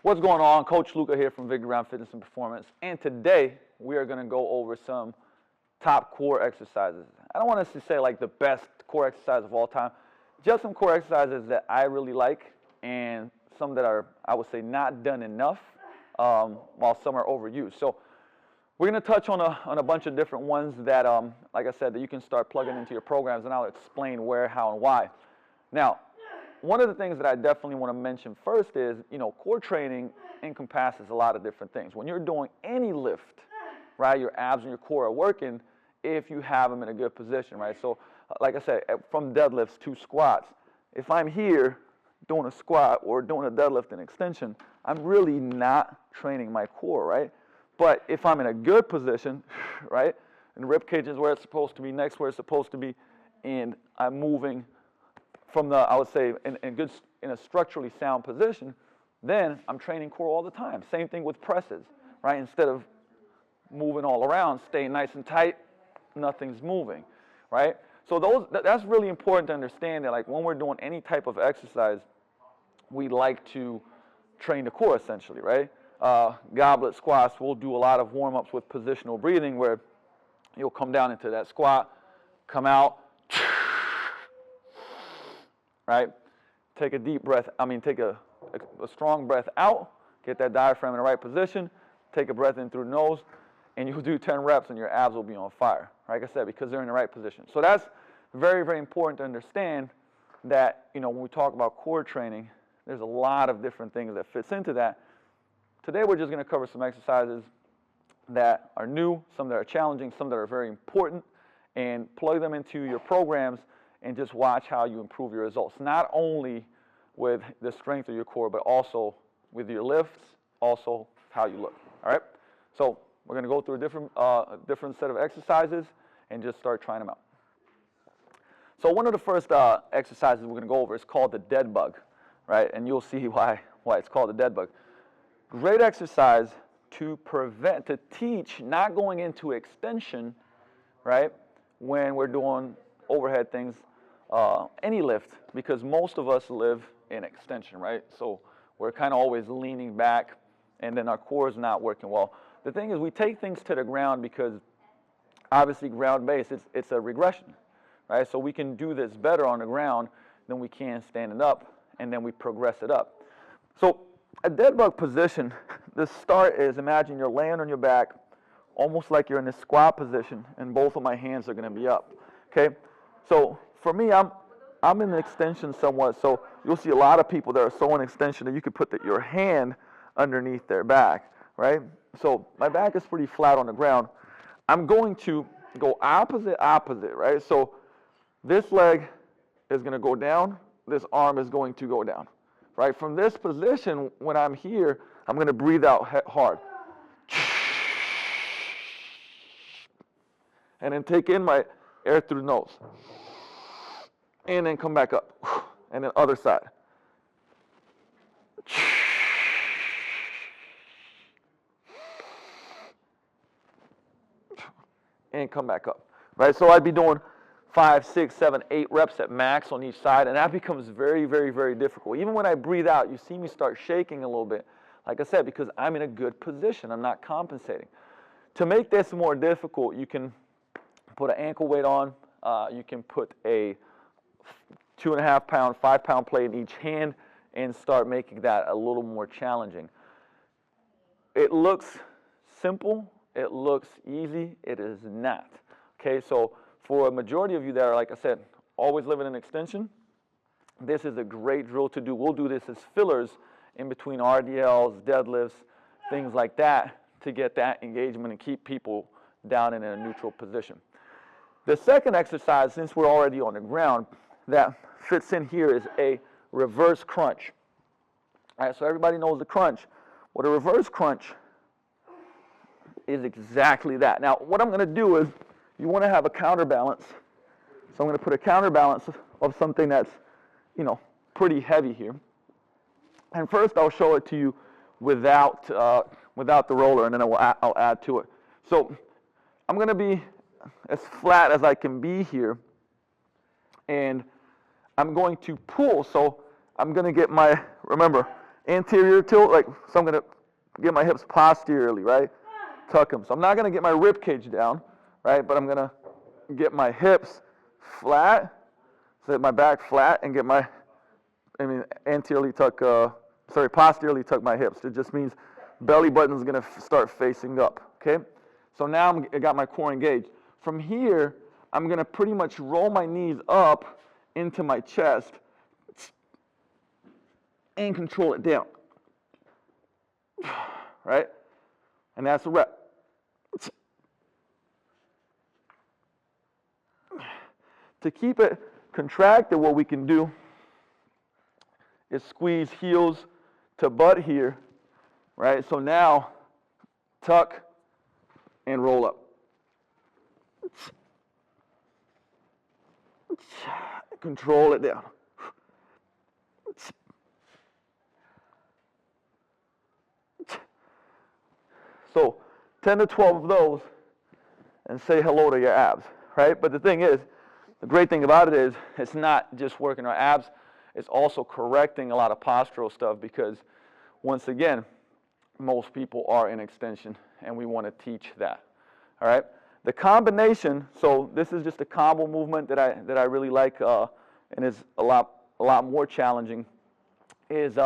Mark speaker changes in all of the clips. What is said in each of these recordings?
Speaker 1: What's going on? Coach Luca here from Vigor Fitness and Performance, and today we are going to go over some top core exercises. I don't want us to say like the best core exercise of all time, just some core exercises that I really like and some that are, I would say, not done enough, while some are overused. So we're going to touch on a bunch of different ones that, like I said, that you can start plugging into your programs, and I'll explain where, how, and why. Now, one of the things that I definitely want to mention first is, core training encompasses a lot of different things. When you're doing any lift, right, your abs and your core are working if you have them in a good position, right? So, like I said, from deadlifts to squats, if I'm here doing a squat or doing a deadlift and extension, I'm really not training my core, right? But if I'm in a good position, right, and the rib cage is where it's supposed to be, next where it's supposed to be, and I'm moving from the, I would say, in a structurally sound position, then I'm training core all the time. Same thing with presses, right? Instead of moving all around, staying nice and tight, nothing's moving, right? So that's really important to understand that, like, when we're doing any type of exercise, we like to train the core essentially, right? Goblet squats, we'll do a lot of warm-ups with positional breathing where you'll come down into that squat, come out, right? Take a deep breath, take a strong breath out, get that diaphragm in the right position, take a breath in through the nose, and you'll do 10 reps and your abs will be on fire, like I said, because they're in the right position. So that's very, very important to understand that, when we talk about core training, there's a lot of different things that fits into that. Today we're just going to cover some exercises that are new, some that are challenging, some that are very important, and plug them into your programs and just watch how you improve your results, not only with the strength of your core, but also with your lifts, also how you look, all right? So we're going to go through a different set of exercises and just start trying them out. So one of the first exercises we're going to go over is called the dead bug, right? And you'll see why it's called the dead bug. Great exercise to teach not going into extension, right, when we're doing overhead things, any lift, because most of us live in extension, right? So we're kind of always leaning back, and then our core is not working well. The thing is, we take things to the ground because obviously ground-based, it's a regression, right? So we can do this better on the ground than we can standing up, and then we progress it up. So a dead bug position, the start is, imagine you're laying on your back, almost like you're in this squat position, and both of my hands are going to be up, okay? So for me, I'm in an extension somewhat, so you'll see a lot of people that are so in extension that you could put your hand underneath their back, right? So my back is pretty flat on the ground. I'm going to go opposite, right? So this leg is going to go down, this arm is going to go down, right? From this position, when I'm here, I'm going to breathe out hard. And then take in my air through the nose. And then come back up. And then other side. And come back up. Right? So I'd be doing 5, 6, 7, 8 reps at max on each side, and that becomes very, very, very difficult. Even when I breathe out, you see me start shaking a little bit. Like I said, because I'm in a good position. I'm not compensating. To make this more difficult, you can put an ankle weight on. You can put a 2.5 pound, 5 pound plate in each hand and start making that a little more challenging. It looks simple. It looks easy. It is not. Okay, so for a majority of you that are, like I said, always living in extension, this is a great drill to do. We'll do this as fillers in between RDLs, deadlifts, things like that to get that engagement and keep people down in a neutral position. The second exercise, since we're already on the ground, that fits in here is a reverse crunch. All right, so everybody knows the crunch. Well, a reverse crunch is exactly that. Now, what I'm going to do is, you want to have a counterbalance. So I'm going to put a counterbalance of something that's, pretty heavy here. And first, I'll show it to you without the roller, and then I'll add to it. So I'm going to be as flat as I can be here, and I'm going to pull. So I'm going to get remember, anterior tilt, like, so I'm going to get my hips posteriorly, right? Tuck them. So I'm not going to get my rib cage down, right? But I'm going to get my hips flat, set my back flat, and get my, posteriorly tuck my hips. It just means belly button is going to start facing up, okay? So now I got my core engaged. From here, I'm going to pretty much roll my knees up into my chest and control it down, right? And that's a rep. To keep it contracted, what we can do is squeeze heels to butt here, right? So now, tuck and roll up. Control it down. So 10 to 12 of those and say hello to your abs, right? But the thing is, the great thing about it is it's not just working our abs, it's also correcting a lot of postural stuff because, once again, most people are in extension and we want to teach that, all right? The combination, so this is just a combo movement that I really like and is a lot more challenging, is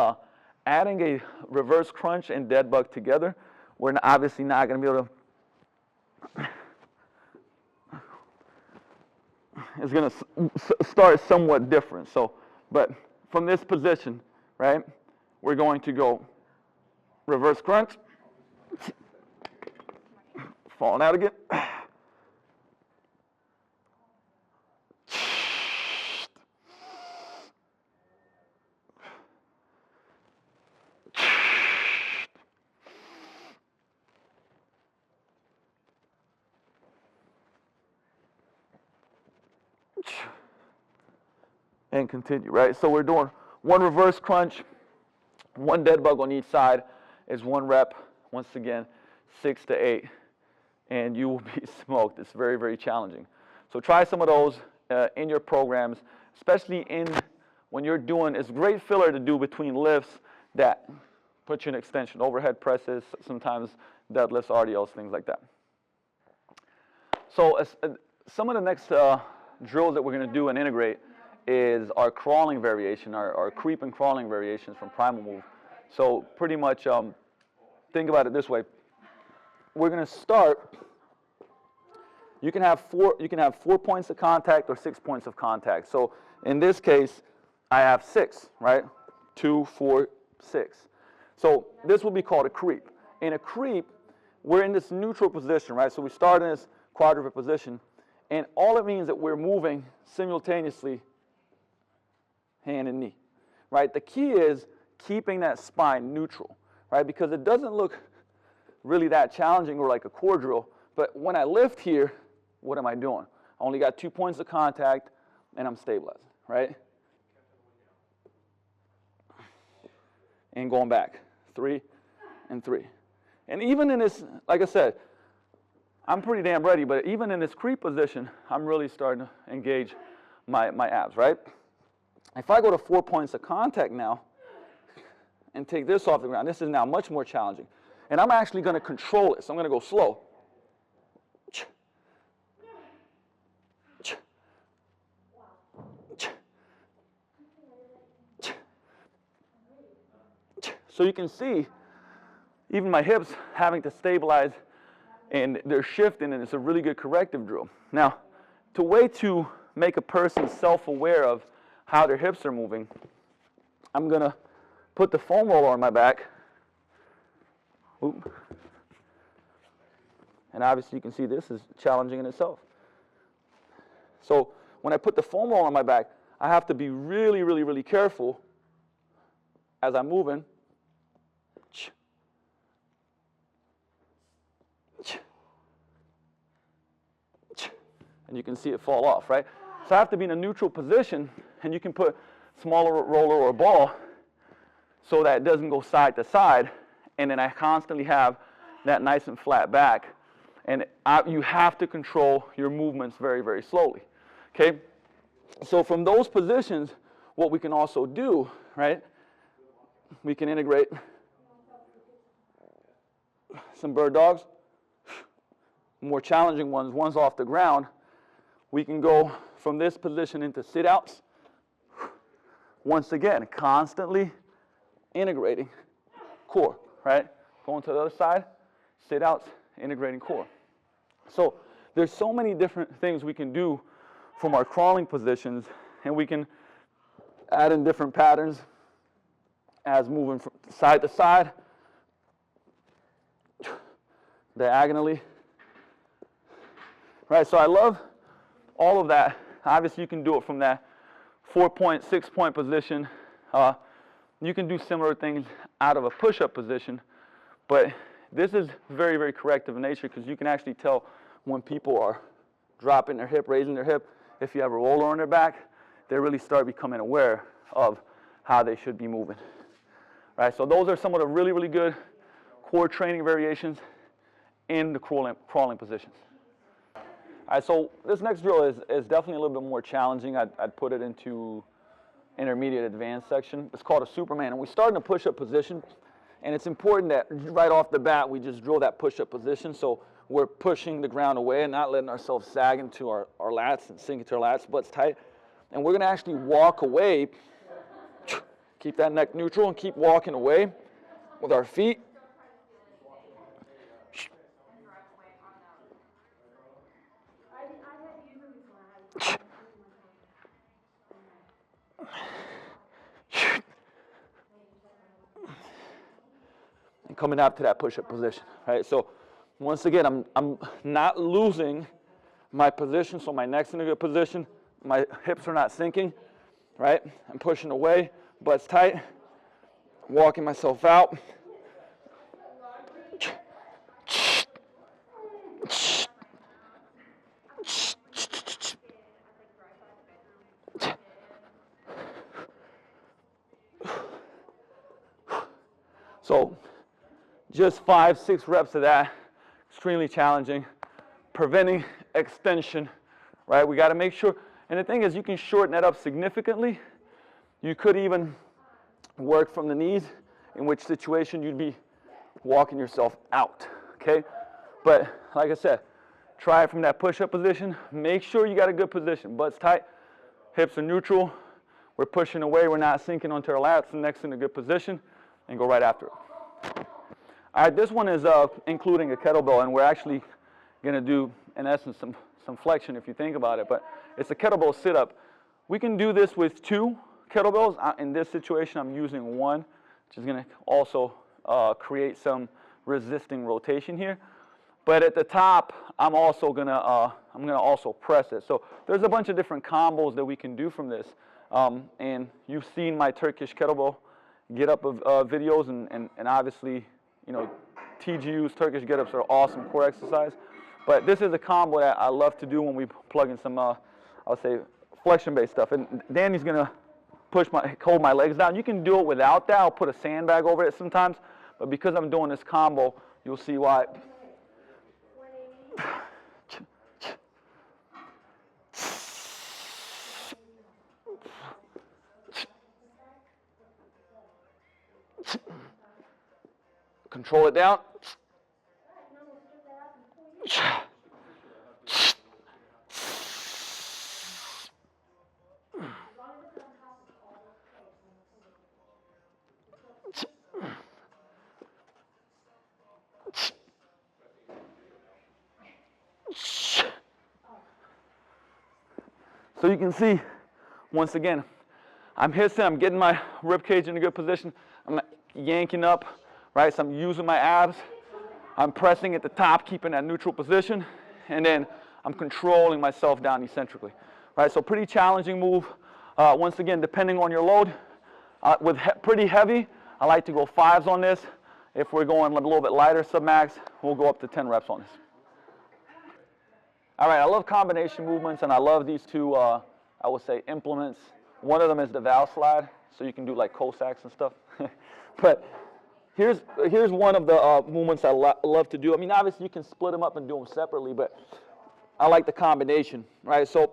Speaker 1: adding a reverse crunch and dead bug together. We're obviously not going to be able to. It's going to start somewhat different. So, but from this position, right, we're going to go reverse crunch, falling out again. And continue, right? So we're doing one reverse crunch, one dead bug on each side is one rep. Once again, 6 to 8, and you will be smoked. It's very, very challenging. So try some of those in your programs, especially when you're doing, it's great filler to do between lifts that put you in extension, overhead presses, sometimes deadlifts, RDLs, things like that. So some of the next drills that we're going to do and integrate is our crawling variation, our creep and crawling variations from primal move. So pretty much think about it this way. We're going to start, you can have 4 points of contact or 6 points of contact. So in this case, I have 6, right? 2, 4, 6. So this will be called a creep. In a creep, we're in this neutral position, right? So we start in this quadruped position, and all it means that we're moving simultaneously hand and knee, right? The key is keeping that spine neutral, right? Because it doesn't look really that challenging or like a core drill, but when I lift here, what am I doing? I only got 2 points of contact and I'm stabilizing, right? And going back, 3 and 3. And even in this, like I said, I'm pretty damn ready, but even in this creep position, I'm really starting to engage my abs, right? If I go to 4 points of contact now and take this off the ground, this is now much more challenging. And I'm actually going to control it, so I'm going to go slow. So you can see even my hips having to stabilize and they're shifting, and it's a really good corrective drill. Now, the way to make a person self-aware of how their hips are moving, I'm going to put the foam roller on my back. Oop. And obviously you can see this is challenging in itself. So when I put the foam roller on my back, I have to be really, really, really careful as I'm moving. And you can see it fall off, right? So I have to be in a neutral position, and you can put smaller roller or ball so that it doesn't go side to side, and then I constantly have that nice and flat back. And you have to control your movements very, very slowly, okay? So from those positions, what we can also do, right, we can integrate some bird dogs. More challenging ones, ones off the ground, we can go from this position into sit-outs. Once again, constantly integrating core, right? Going to the other side, sit-outs, integrating core. So there's so many different things we can do from our crawling positions, and we can add in different patterns as moving from side to side, diagonally. Right, so I love all of that. Obviously, you can do it from that 4-point, 6-point position. You can do similar things out of a push-up position, but this is very, very corrective in nature because you can actually tell when people are dropping their hip, raising their hip. If you have a roller on their back, they really start becoming aware of how they should be moving. Right, so those are some of the really, really good core training variations in the crawling positions. All right, so this next drill is definitely a little bit more challenging. I'd put it into intermediate advanced section. It's called a Superman, and we start in a push-up position, and it's important that right off the bat we just drill that push-up position so we're pushing the ground away and not letting ourselves sag into our lats and sink into our lats, butts tight. And we're going to actually walk away, keep that neck neutral, and keep walking away with our feet. And coming up to that push-up position, right? So once again, I'm not losing my position, so my neck's in a good position. My hips are not sinking, right? I'm pushing away, butt's tight, walking myself out. So just 5-6 reps of that, extremely challenging, preventing extension, right? We got to make sure, and the thing is you can shorten that up significantly. You could even work from the knees, in which situation you'd be walking yourself out, okay? But like I said, try it from that push-up position. Make sure you got a good position. Butt's tight, hips are neutral. We're pushing away, we're not sinking onto our lats, and next in a good position, and go right after it. All right, this one is including a kettlebell, and we're actually going to do, in essence, some flexion if you think about it, but it's a kettlebell sit-up. We can do this with 2 kettlebells. In this situation, I'm using 1, which is going to also create some resisting rotation here. But at the top, I'm also going to also press it. So there's a bunch of different combos that we can do from this, and you've seen my Turkish Kettlebell Getup videos, and obviously, you know, TGU's Turkish Getups are awesome core exercise. But this is a combo that I love to do when we plug in some, I would say, flexion-based stuff. And Danny's going to hold my legs down. You can do it without that. I'll put a sandbag over it sometimes. But because I'm doing this combo, you'll see why. Control it down. So you can see, once again, I'm hissing, I'm getting my rib cage in a good position. I'm yanking up, right? So I'm using my abs. I'm pressing at the top, keeping that neutral position, and then I'm controlling myself down eccentrically, right? So pretty challenging move. Once again, depending on your load, with pretty heavy, I like to go 5s on this. If we're going a little bit lighter, sub-max, we'll go up to 10 reps on this. All right, I love combination movements, and I love these 2, I would say, implements. One of them is the Val Slide, so you can do like Cossacks and stuff. But here's one of the movements I love to do. I mean, obviously you can split them up and do them separately, but I like the combination, right? So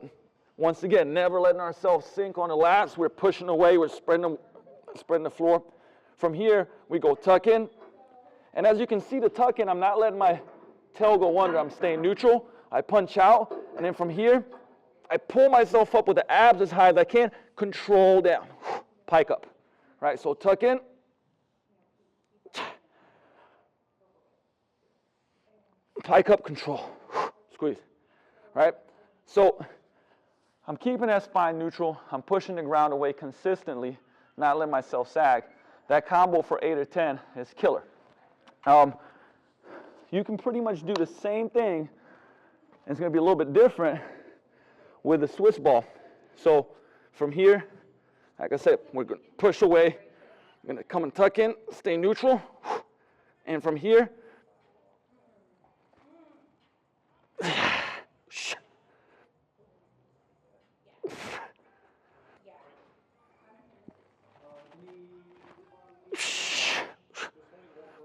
Speaker 1: once again, never letting ourselves sink on the lats. We're pushing away. We're spreading the floor. From here, we go tuck in. And as you can see, the tuck in, I'm not letting my tail go under. I'm staying neutral. I punch out. And then from here, I pull myself up with the abs as high as I can. Control down. Pike up. Right, so tuck in. Pike up, control. Squeeze. Right? So I'm keeping that spine neutral. I'm pushing the ground away consistently, not letting myself sag. That combo for 8 or 10 is killer. You can pretty much do the same thing, and it's going to be a little bit different with the Swiss ball. So from here, like I said, we're going to push away. We're going to come and tuck in, stay neutral. And from here,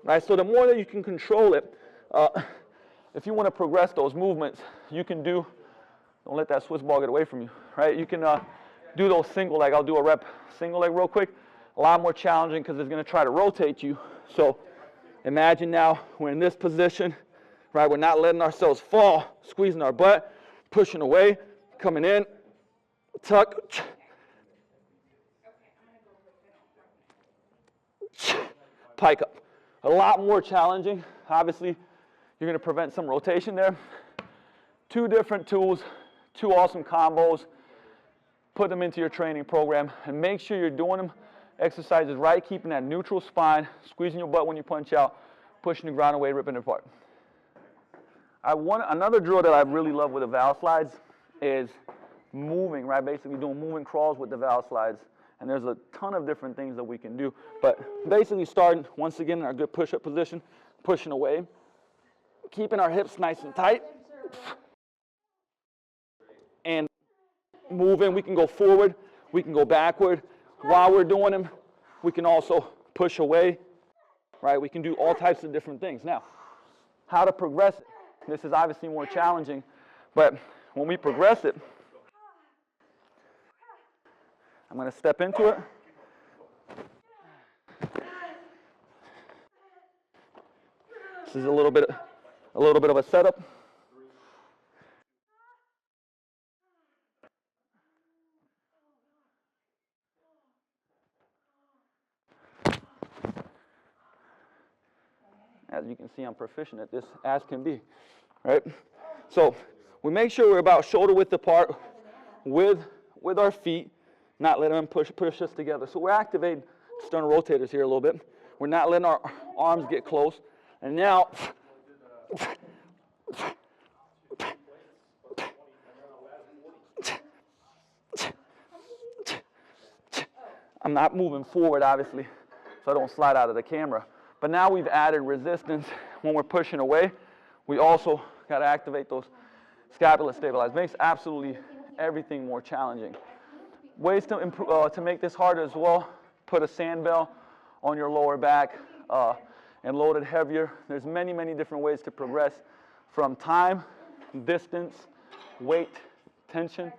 Speaker 1: right, so the more that you can control it, if you want to progress those movements, you can do, don't let that Swiss ball get away from you, right? You can do those single leg. I'll do a rep single leg real quick. A lot more challenging because it's going to try to rotate you. So imagine now we're in this position, right? We're not letting ourselves fall, squeezing our butt, pushing away, coming in, tuck, pike up. A lot more challenging. Obviously, you're going to prevent some rotation there. 2 different tools, 2 awesome combos. Put them into your training program and make sure you're doing them exercises right, keeping that neutral spine, squeezing your butt when you punch out, pushing the ground away, ripping it apart. Another drill that I really love with the Val Slides is moving, right? Basically doing moving crawls with the Val Slides. And there's a ton of different things that we can do. But basically starting, once again, in our good push-up position, pushing away, keeping our hips nice and tight, and moving. We can go forward, we can go backward. While we're doing them, we can also push away, right? We can do all types of different things. Now, how to progress it? This is obviously more challenging, but when we progress it, I'm going to step into it. This is a little bit of a setup. As you can see, I'm proficient at this, as can be, right? So we make sure we're about shoulder width apart with our feet, not letting them push us together. So we're activating sternal rotators here a little bit. We're not letting our arms get close. And now, I'm not moving forward, obviously, so I don't slide out of the camera. But now we've added resistance when we're pushing away. We also got to activate those scapula stabilize. Makes absolutely everything more challenging. Ways to improve, to make this harder as well, put a sand bell on your lower back and load it heavier. There's many, many different ways to progress from time, distance, weight, tension.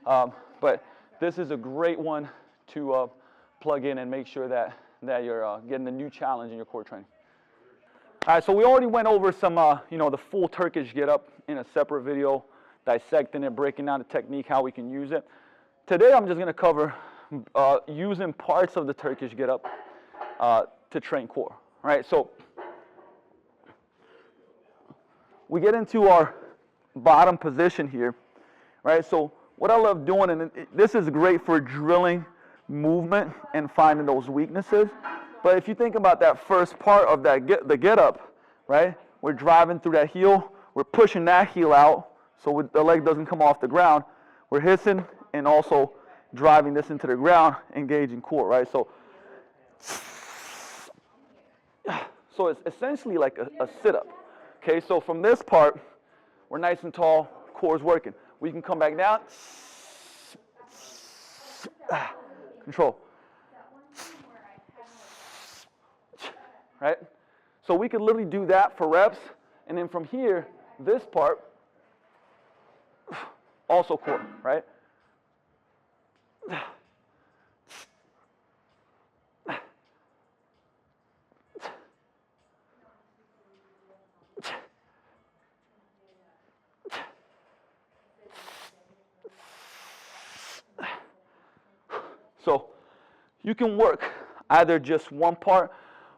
Speaker 1: But this is a great one to plug in and make sure that you're getting a new challenge in your core training. All right, so we already went over some, the full Turkish Getup in a separate video, dissecting it, breaking down the technique, how we can use it. Today, I'm just going to cover using parts of the Turkish Getup to train core. Right, so we get into our bottom position here. Right, so what I love doing, and this is great for drilling movement and finding those weaknesses. But if you think about that first part of that the get up, right? We're driving through that heel, we're pushing that heel out so the leg doesn't come off the ground. We're hissing and also driving this into the ground, engaging core, right? So it's essentially like a sit-up. Okay, so from this part, we're nice and tall, core's working. We can come back down. Control. Right? So we could literally do that for reps, and then from here, this part, also core, right? So you can work either just one part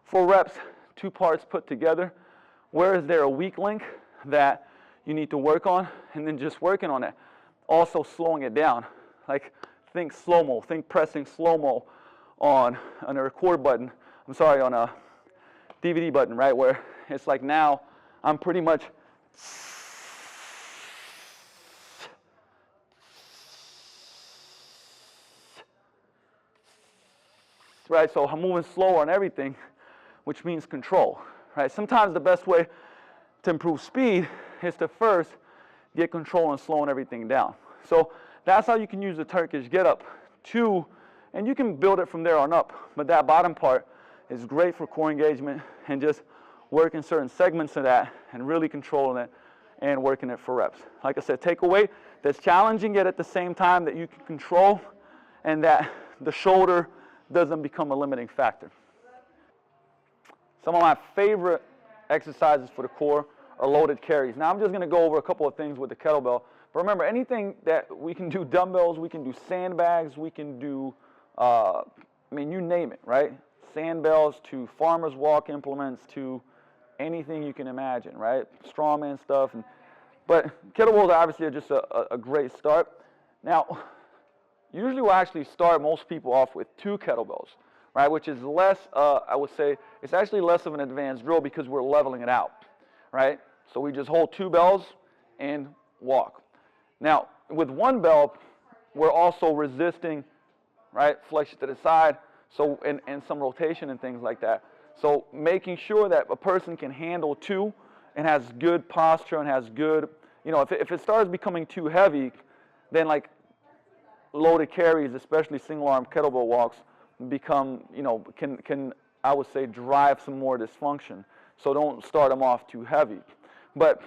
Speaker 1: for reps, two parts put together. Where is there a weak link that you need to work on, and then just working on it. Also slowing it down. Like think slow-mo, think pressing slow-mo on a record button, on a DVD button, right? Where it's like now I'm pretty much right? So I'm moving slower on everything, which means control, right? Sometimes the best way to improve speed is to first get control and slowing everything down. So that's how you can use the Turkish Getup too, and you can build it from there on up. But that bottom part is great for core engagement and just working certain segments of that and really controlling it and working it for reps. Like I said, take a weight that's challenging yet at the same time that you can control and that the shoulder doesn't become a limiting factor. Some of my favorite exercises for the core are loaded carries. Now I'm just going to go over a couple of things with the kettlebell. But remember, anything that we can do, dumbbells, we can do sandbags, we can do, you name it, right? Sandbells to farmer's walk implements to anything you can imagine, right? Strongman stuff. But kettlebells obviously are just a great start. Now, usually we'll actually start most people off with 2 kettlebells, right? Which is less, I would say, it's actually less of an advanced drill because we're leveling it out, right? So we just hold 2 bells and walk. Now, with 1 bell, we're also resisting, right? Flexion to the side, so and some rotation and things like that. So making sure that a person can handle 2 and has good posture and has good, if it starts becoming too heavy, then like loaded carries, especially single arm kettlebell walks, become, can I would say drive some more dysfunction. So don't start them off too heavy. But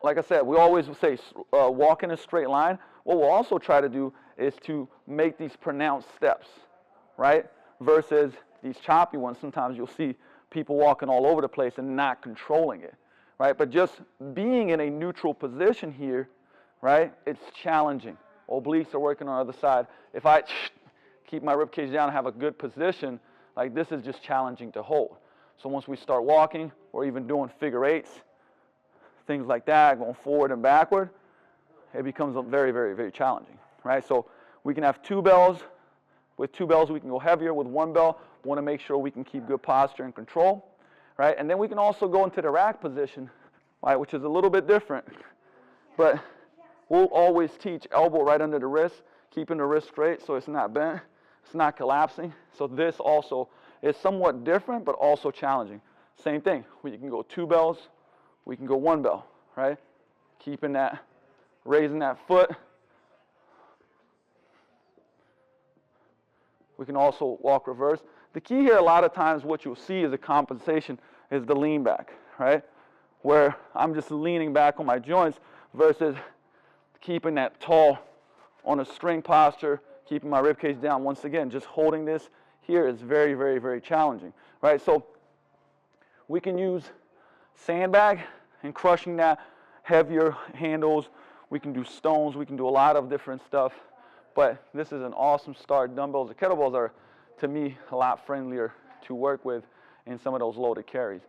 Speaker 1: like I said, we always say walk in a straight line. What we'll also try to do is to make these pronounced steps, right? Versus these choppy ones. Sometimes you'll see people walking all over the place and not controlling it, right? But just being in a neutral position here, right? It's challenging. Obliques are working on the other side. If I keep my ribcage down and have a good position, like this is just challenging to hold. So once we start walking or even doing figure 8s, things like that, going forward and backward, it becomes very, very, very challenging, right? So we can have 2 bells. With 2 bells, we can go heavier. With 1 bell, we want to make sure we can keep good posture and control, right? And then we can also go into the rack position, right, which is a little bit different. But we'll always teach elbow right under the wrist, keeping the wrist straight so it's not bent, it's not collapsing. So this also is somewhat different, but also challenging. Same thing. We can go 2 bells. We can go 1 bell, right? Keeping that, raising that foot. We can also walk reverse. The key here, a lot of times, what you'll see as a compensation is the lean back, right? Where I'm just leaning back on my joints versus keeping that tall on a string posture, keeping my ribcage down. Once again, just holding this here is very, very, very challenging, right? So we can use sandbag and crushing that, heavier handles. We can do stones. We can do a lot of different stuff. But this is an awesome start. Dumbbells, the kettlebells are, to me, a lot friendlier to work with in some of those loaded carries.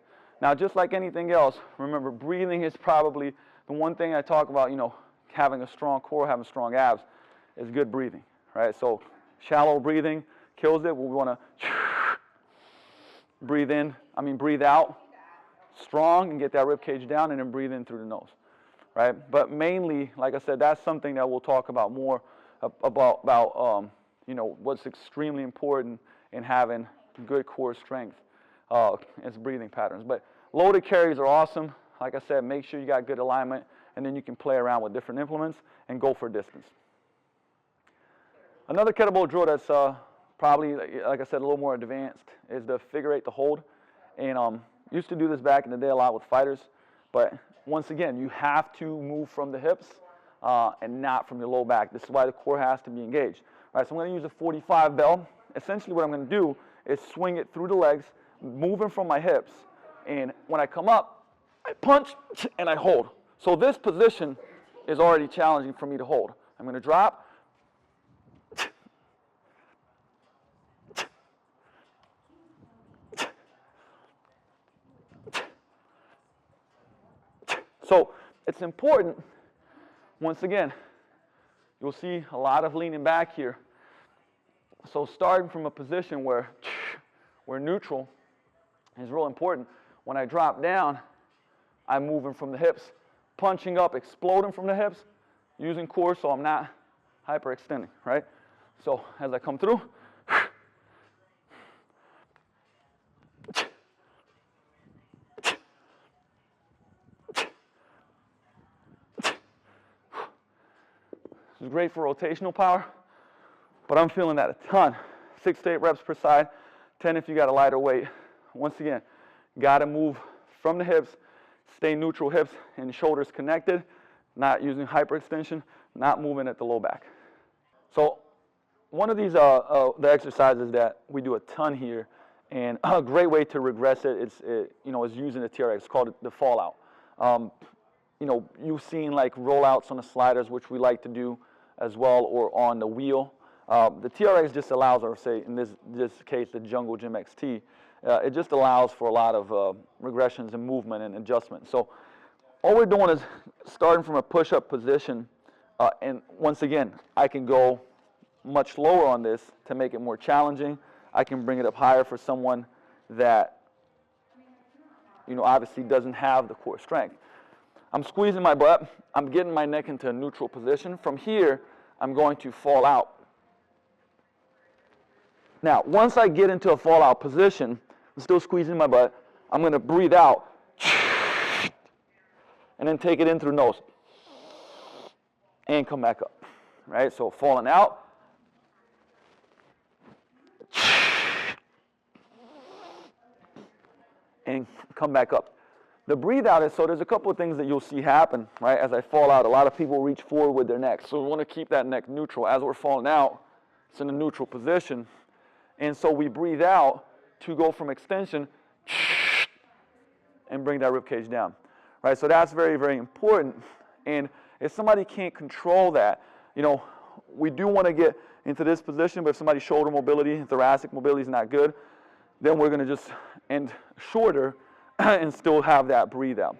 Speaker 1: Now, just like anything else, remember, breathing is probably the one thing I talk about, having a strong core, having strong abs, is good breathing, right? So shallow breathing kills it. We want to breathe out strong and get that rib cage down, and then breathe in through the nose, right? But mainly, like I said, that's something that we'll talk about more about what's extremely important in having good core strength is breathing patterns. But loaded carries are awesome. Like I said, make sure you got good alignment, and then you can play around with different implements and go for distance. Another kettlebell drill that's probably, like I said, a little more advanced is the figure 8 to hold. And used to do this back in the day a lot with fighters, but once again, you have to move from the hips and not from your low back. This is why the core has to be engaged. All right, so I'm going to use a 45 bell. Essentially what I'm going to do is swing it through the legs, moving from my hips, and when I come up, I punch and I hold. So this position is already challenging for me to hold. I'm going to drop, So it's important, once again, you'll see a lot of leaning back here. So starting from a position where we're neutral is real important. When I drop down, I'm moving from the hips, punching up, exploding from the hips, using core so I'm not hyperextending, right? So as I come through, this is great for rotational power, but I'm feeling that a ton. 6 to 8 reps per side, 10 if you got a lighter weight. Once again, got to move from the hips, stay neutral hips and shoulders connected, not using hyperextension, not moving at the low back. So one of these the exercises that we do a ton here, and a great way to regress it is using the TRX. It's called the fallout. You've seen like rollouts on the sliders, which we like to do as well, or on the wheel. The TRX just allows, or say in this case, the Jungle Gym XT, it just allows for a lot of regressions and movement and adjustment. So all we're doing is starting from a push-up position, and once again, I can go much lower on this to make it more challenging. I can bring it up higher for someone that, obviously doesn't have the core strength. I'm squeezing my butt. I'm getting my neck into a neutral position. From here, I'm going to fall out. Now, once I get into a fallout position, I'm still squeezing my butt. I'm going to breathe out and then take it in through nose and come back up, right? So falling out. And come back up. The breathe out is, so there's a couple of things that you'll see happen, right? As I fall out, a lot of people reach forward with their neck. So we want to keep that neck neutral. As we're falling out, it's in a neutral position. And so we breathe out to go from extension and bring that rib cage down, right? So that's very, very important. And if somebody can't control that, we do want to get into this position, but if somebody's shoulder mobility, thoracic mobility is not good, then we're going to just end shorter and still have that breathe out,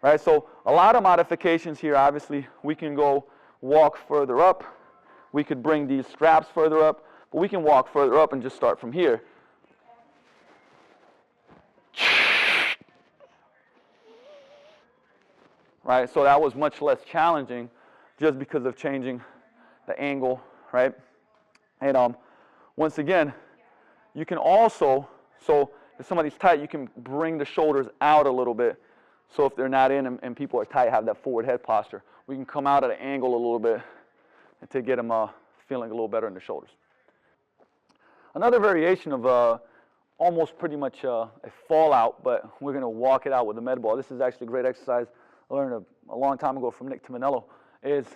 Speaker 1: right? So a lot of modifications here. Obviously, we can go walk further up. We could bring these straps further up, but we can walk further up and just start from here. Right, so that was much less challenging just because of changing the angle, right? And once again, you can also, so if somebody's tight, you can bring the shoulders out a little bit. So if they're not in and people are tight, have that forward head posture, we can come out at an angle a little bit to get them feeling a little better in the shoulders. Another variation of almost pretty much a fallout, but we're going to walk it out with the med ball. This is actually a great exercise I learned a long time ago from Nick Timonello, is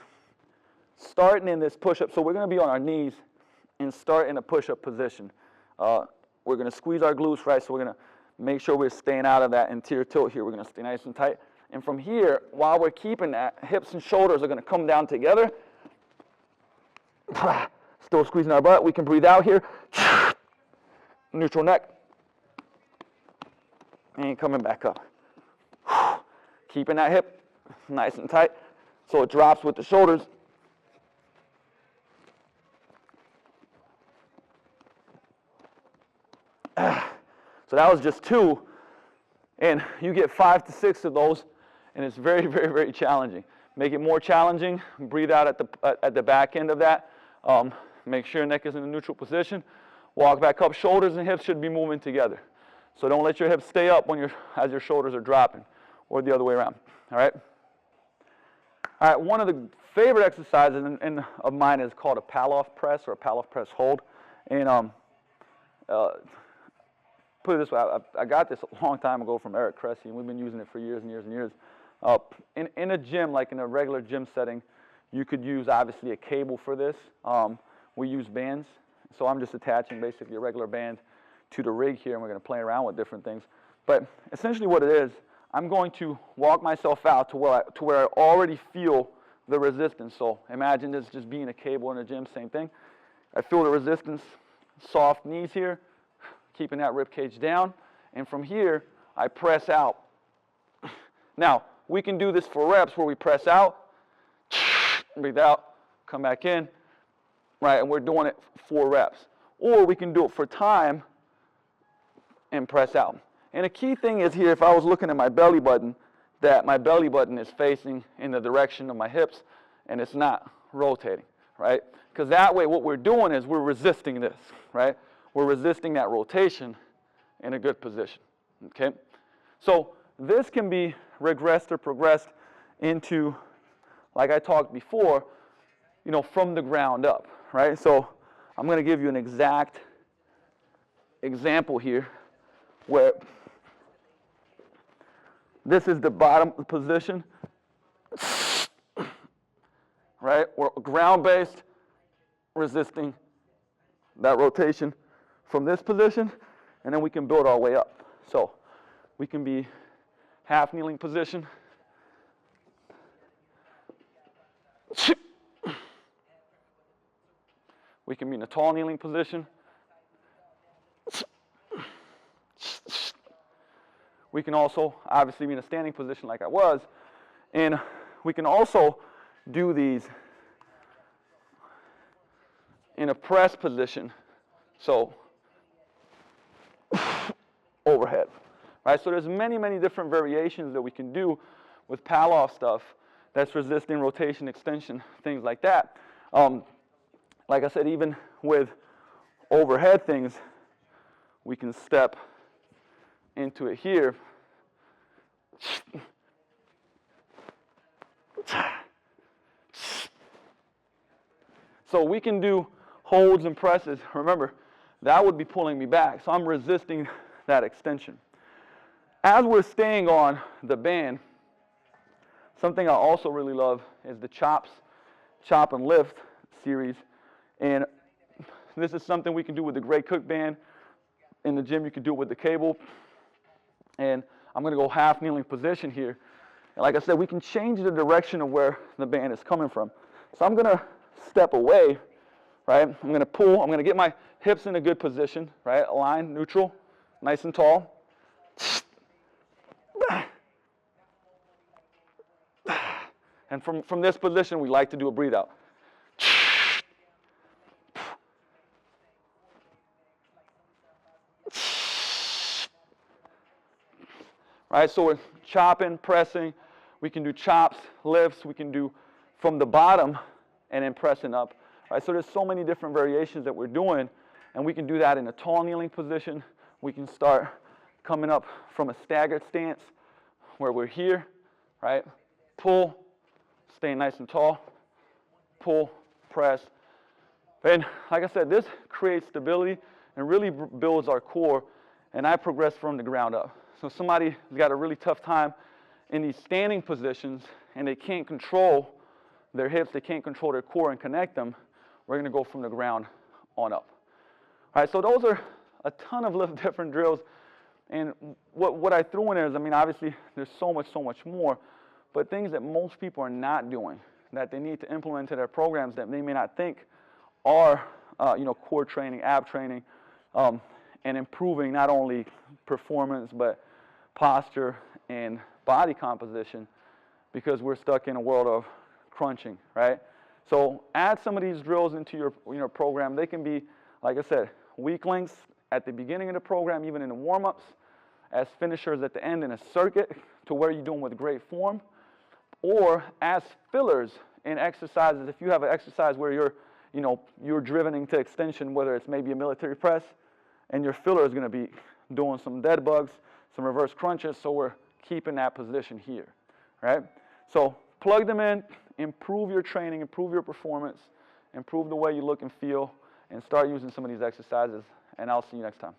Speaker 1: starting in this push-up. So we're going to be on our knees and start in a push-up position. We're going to squeeze our glutes, right? So we're going to make sure we're staying out of that anterior tilt here. We're going to stay nice and tight. And from here, while we're keeping that, hips and shoulders are going to come down together. Still squeezing our butt. We can breathe out here. Neutral neck. And coming back up. Keeping that hip nice and tight so it drops with the shoulders. So that was just 2, and you get 5 to 6 of those, and it's very, very, very challenging. Make it more challenging. Breathe out at the back end of that. Make sure your neck is in a neutral position. Walk back up. Shoulders and hips should be moving together. So don't let your hips stay up as your shoulders are dropping, or the other way around. All right. All right. One of the favorite exercises of mine is called a Palloff press or a Palloff press hold, and put it this way, I got this a long time ago from Eric Cressy, and we've been using it for years and years and years. In a gym, like in a regular gym setting, you could use, obviously, a cable for this. We use bands, so I'm just attaching basically a regular band to the rig here, and we're going to play around with different things. But essentially what it is, I'm going to walk myself out to where I already feel the resistance. So imagine this just being a cable in a gym, same thing. I feel the resistance, soft knees here, keeping that rib cage down, and from here I press out. Now, we can do this for reps where we press out, breathe out, come back in, right? And we're doing it 4 reps. Or we can do it for time and press out. And a key thing is here, if I was looking at my belly button, that my belly button is facing in the direction of my hips and it's not rotating, right? Because that way what we're doing is we're resisting this, right? We're resisting that rotation in a good position, okay? So this can be regressed or progressed into, like I talked before, you know, from the ground up, right? So I'm going to give you an exact example here where this is the bottom position, right? We're ground-based, resisting that rotation from this position, and then we can build our way up. So we can be half kneeling position. We can be in a tall kneeling position. We can also obviously be in a standing position like I was, and we can also do these in a press position, so overhead, right? So there's many different variations that we can do with Palloff stuff that's resisting rotation, extension, things like that. Like I said, even with overhead things, we can step into it here. So we can do holds and presses. Remember, that would be pulling me back. So I'm resisting that extension. As we're staying on the band, something I also really love is the chop and lift series. And this is something we can do with the Great Cook band. In the gym, you can do it with the cable. And I'm going to go half kneeling position here. And like I said, we can change the direction of where the band is coming from. So I'm going to step away, right? I'm going to pull. I'm going to get my hips in a good position, right? Aligned, neutral, nice and tall. And from this position, we like to do a breathe out. Right, so we're chopping, pressing. We can do chops, lifts. We can do from the bottom and then pressing up. Right, so there's so many different variations that we're doing, and we can do that in a tall kneeling position. We can start coming up from a staggered stance where we're here, right? Pull, stay nice and tall. Pull, press. And like I said, this creates stability and really builds our core, and I progress from the ground up. So somebody's got a really tough time in these standing positions and they can't control their hips, they can't control their core and connect them, we're going to go from the ground on up. All right, so those are a ton of different drills. And what I threw in there is, I mean, obviously there's so much more, but things that most people are not doing that they need to implement into their programs that they may not think are, core training, ab training, and improving not only performance, but posture and body composition, because we're stuck in a world of crunching, right? So add some of these drills into your program. They can be, like I said, weak links at the beginning of the program, even in the warm-ups, as finishers at the end in a circuit to where you're doing with great form, or as fillers in exercises. If you have an exercise where you're driven into extension, whether it's maybe a military press, and your filler is going to be doing some dead bugs, some reverse crunches, so we're keeping that position here, right? So plug them in, improve your training, improve your performance, improve the way you look and feel, and start using some of these exercises, and I'll see you next time.